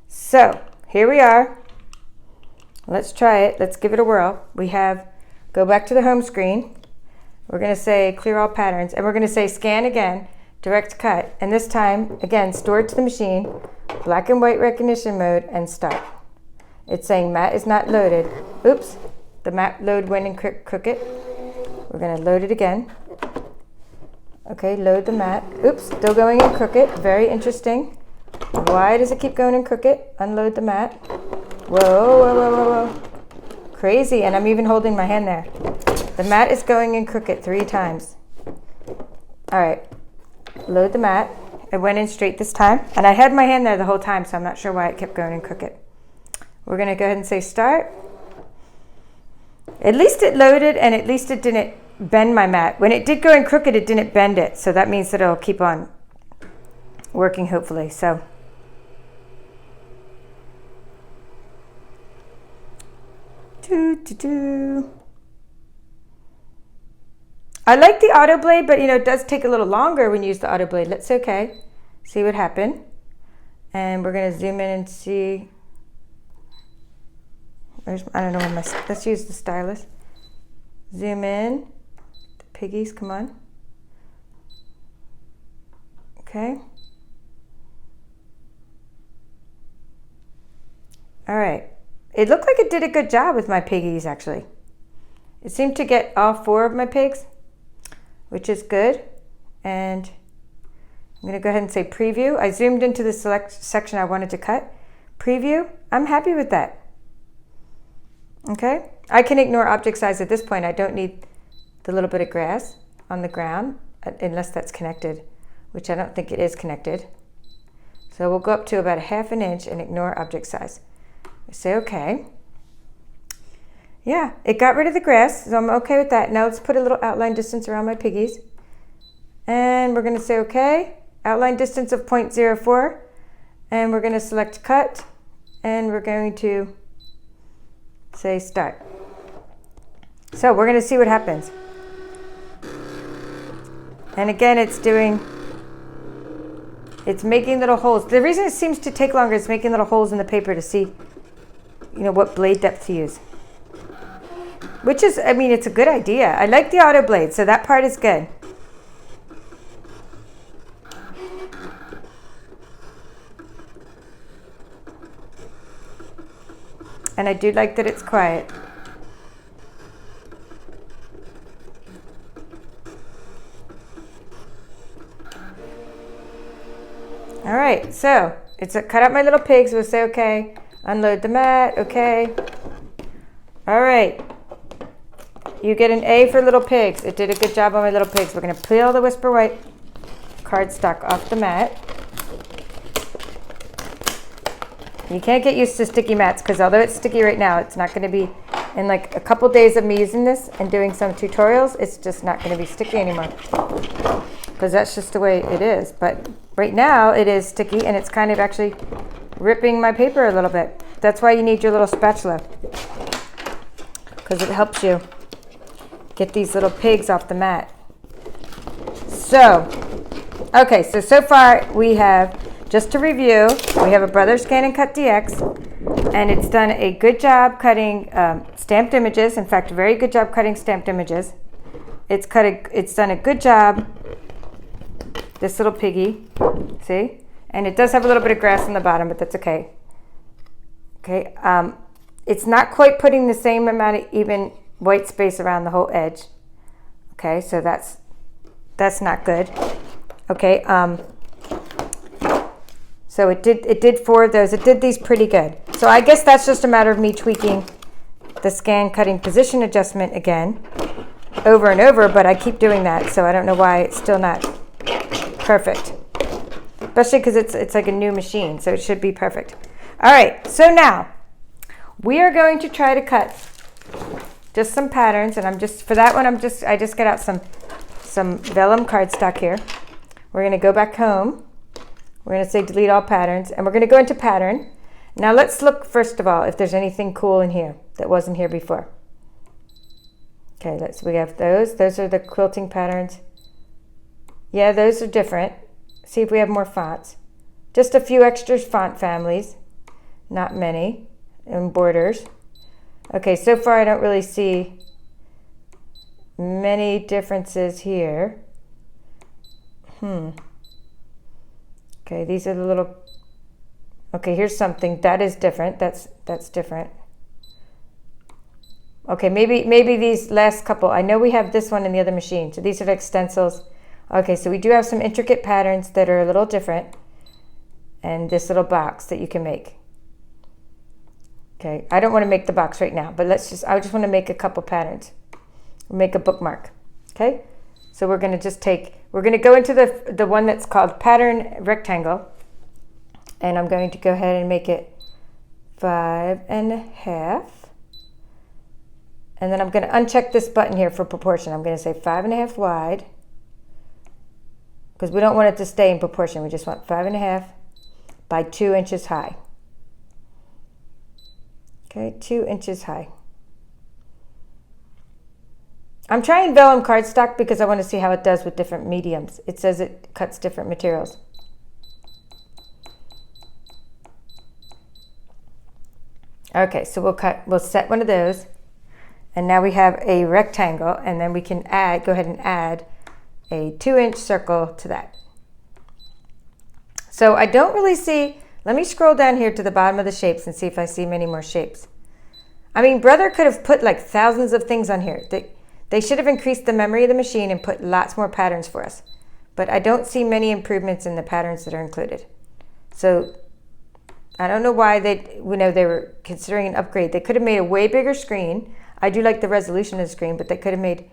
S1: So here we are. Let's try it. Let's give it a whirl. Go back to the home screen. We're gonna say clear all patterns, and we're gonna say scan again, direct cut, and this time, again, store it to the machine, black and white recognition mode, and start. It's saying mat is not loaded. Oops, the mat load went in crooked. We're gonna load it again. Okay, load the mat. Oops, still going in crooked. Very interesting. Why does it keep going in crooked? Unload the mat. Whoa, whoa, whoa, whoa, whoa. Crazy, and I'm even holding my hand there. The mat is going in crooked 3 times. All right, load the mat. It went in straight this time, and I had my hand there the whole time, so I'm not sure why it kept going in crooked. We're gonna go ahead and say start. At least it loaded, and at least it didn't bend my mat. When it did go in crooked, it didn't bend it, so that means that it'll keep on working, hopefully. So I like the Autoblade, but it does take a little longer when you use the Autoblade. Let's see what happened. And we're gonna zoom in and see. I don't know where let's use the stylus. Zoom in. The piggies, come on. Okay. All right. It looked like it did a good job with my piggies, actually. It seemed to get all 4 of my pigs, which is good. And I'm gonna go ahead and say preview. I zoomed into the select section I wanted to cut. Preview, I'm happy with that. Okay, I can ignore object size at this point. I don't need the little bit of grass on the ground unless that's connected, which I don't think it is connected. So we'll go up to about 1/2 inch and ignore object size. Say okay. Yeah, it got rid of the grass, so I'm okay with that. Now let's put a little outline distance around my piggies. And we're gonna say okay. Outline distance of 0.04. And we're gonna select cut. And we're going to say start. So we're gonna see what happens. And again, it's making little holes. The reason it seems to take longer is making little holes in the paper to see, what blade depth to use. Which is, it's a good idea. I like the Autoblade, so that part is good. And I do like that it's quiet. All right, so it's cut out my little pigs. We'll say okay. Unload the mat, okay. All right. You get an A for little pigs. It did a good job on my little pigs. We're gonna peel the Whisper White cardstock off the mat. You can't get used to sticky mats because although it's sticky right now, it's not going to be, in like a couple days of me using this and doing some tutorials, it's just not going to be sticky anymore. Because that's just the way it is. But right now it is sticky and it's kind of actually ripping my paper a little bit. That's why you need your little spatula. Because it helps you get these little pigs off the mat. So, okay, so far we have, just to review, we have a Brother ScanNCut DX, and it's done a good job cutting stamped images. In fact, a very good job cutting stamped images. It's done a good job, this little piggy, see? And it does have a little bit of grass on the bottom, but that's okay. Okay, it's not quite putting the same amount of even white space around the whole edge. Okay, so that's not good. Okay, so it did 4 of those. It did these pretty good. So I guess that's just a matter of me tweaking the scan cutting position adjustment again over and over, but I keep doing that, so I don't know why it's still not perfect. Especially because it's like a new machine, so it should be perfect. All right, so now we are going to try to cut just some patterns, and for that one I just got out some vellum cardstock here. We're going to go back home. We're going to say delete all patterns, and we're going to go into pattern. Now let's look first of all if there's anything cool in here that wasn't here before. Okay, we have those. Those are the quilting patterns. Yeah, those are different. See if we have more fonts. Just a few extra font families, not many, and borders. Okay, so far I don't really see many differences here. Okay, these are the little, okay, here's something that is different. That's different. Okay, maybe these last couple, I know we have this one in the other machine, so these are like stencils. Okay, so we do have some intricate patterns that are a little different, and this little box that you can make. Okay, I don't want to make the box right now, but I just want to make a couple patterns. We'll make a bookmark. Okay, so we're going to go into the one that's called pattern rectangle, and I'm going to go ahead and make it 5.5, and then I'm going to uncheck this button here for proportion. I'm going to say 5.5 wide, because we don't want it to stay in proportion. We just want 5.5 by 2 inches high. Okay, 2 inches high. I'm trying vellum cardstock because I want to see how it does with different mediums. It says it cuts different materials. Okay, so we'll set one of those, and now we have a rectangle, and then we can go ahead and add a 2-inch circle to that. So I don't really see, let me scroll down here to the bottom of the shapes and see if I see many more shapes. I mean, Brother could have put like thousands of things on here. They should have increased the memory of the machine and put lots more patterns for us. But I don't see many improvements in the patterns that are included. So I don't know why they were considering an upgrade. They could have made a way bigger screen. I do like the resolution of the screen, but they could have made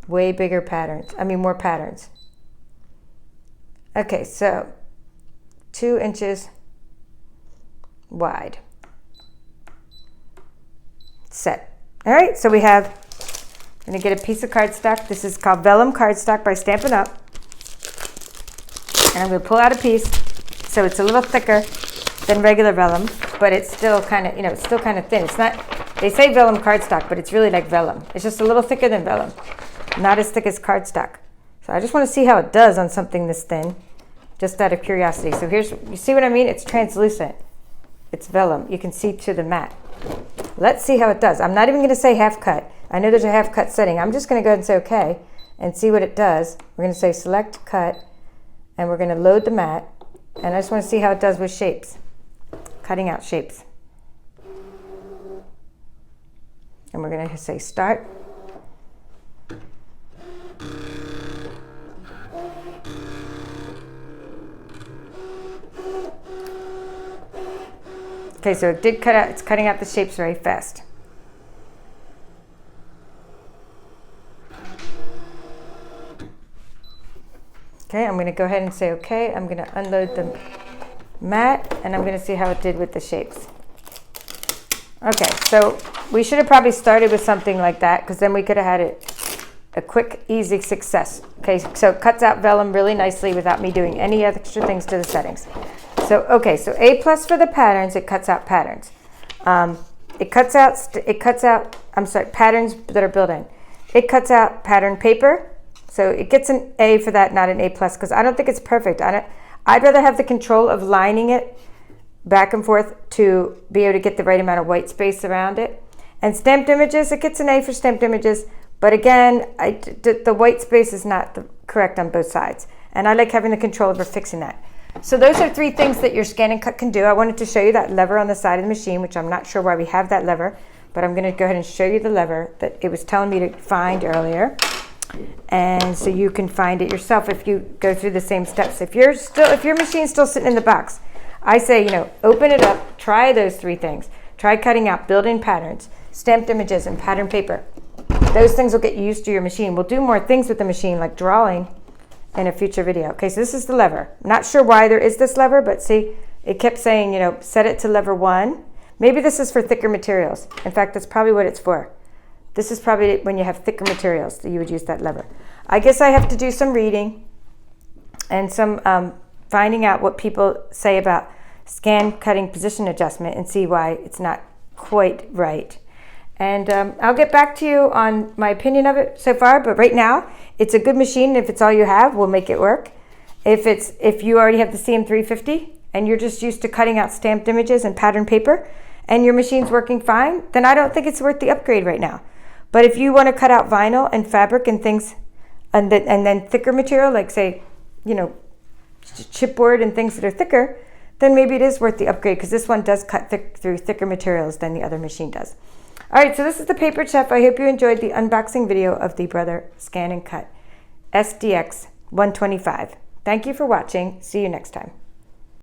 S1: way bigger patterns. I mean, more patterns. Okay, so 2 inches wide. Set. All right, so I'm going to get a piece of cardstock. This is called vellum cardstock by Stampin' Up. And I'm going to pull out a piece. So it's a little thicker than regular vellum, but it's still kind of, it's still kind of thin. It's not, they say vellum cardstock, but it's really like vellum. It's just a little thicker than vellum. Not as thick as cardstock. So I just want to see how it does on something this thin, just out of curiosity. So you see what I mean? It's translucent. It's vellum. You can see to the mat. Let's see how it does. I'm not even going to say half cut. I know there's a half cut setting. I'm just going to go ahead and say okay and see what it does. We're going to say select cut, and we're going to load the mat, and I just want to see how it does with shapes, cutting out shapes. And we're going to say start. Okay, so it did cut out, it's cutting out the shapes very fast. Okay, I'm going to go ahead and say okay. I'm going to unload matte, and I'm going to see how it did with the shapes. Okay, so we should have probably started with something like that, because then we could have had it a quick, easy success. Okay, so it cuts out vellum really nicely without me doing any extra things to the settings. So, okay, so A+ for the patterns, it cuts out patterns. It cuts out, I'm sorry, patterns that are built in. It cuts out pattern paper. So it gets an A for that, not an A+, because I don't think it's perfect. I'd rather have the control of lining it back and forth to be able to get the right amount of white space around it. And stamped images, it gets an A for stamped images. But again, the white space is not correct on both sides. And I like having the control over fixing that. So those are 3 things that your ScanNCut can do. I wanted to show you that lever on the side of the machine, which I'm not sure why we have that lever, but I'm going to go ahead and show you the lever that it was telling me to find earlier. And so you can find it yourself if you go through the same steps. If your machine's still sitting in the box, I say, you know, open it up, try those 3 things. Try cutting out built-in patterns, stamped images, and pattern paper. Those things will get used to your machine. We'll do more things with the machine, like drawing, in a future video. Okay, so this is the lever. Not sure why there is this lever, but see, it kept saying, you know, set it to lever 1. Maybe this is for thicker materials. In fact, that's probably what it's for. This is probably when you have thicker materials that you would use that lever. I guess I have to do some reading and some finding out what people say about ScanCutting position adjustment and see why it's not quite right. And I'll get back to you on my opinion of it so far, but right now it's a good machine. If it's all you have, we'll make it work. If you already have the CM350 and you're just used to cutting out stamped images and pattern paper and your machine's working fine, then I don't think it's worth the upgrade right now. But if you want to cut out vinyl and fabric and things, and then thicker material, like say, you know, chipboard and things that are thicker, then maybe it is worth the upgrade, because this one does cut through thicker materials than the other machine does. All right, so this is the Paper Chef. I hope you enjoyed the unboxing video of the Brother ScanNCut SDX125. Thank you for watching. See you next time.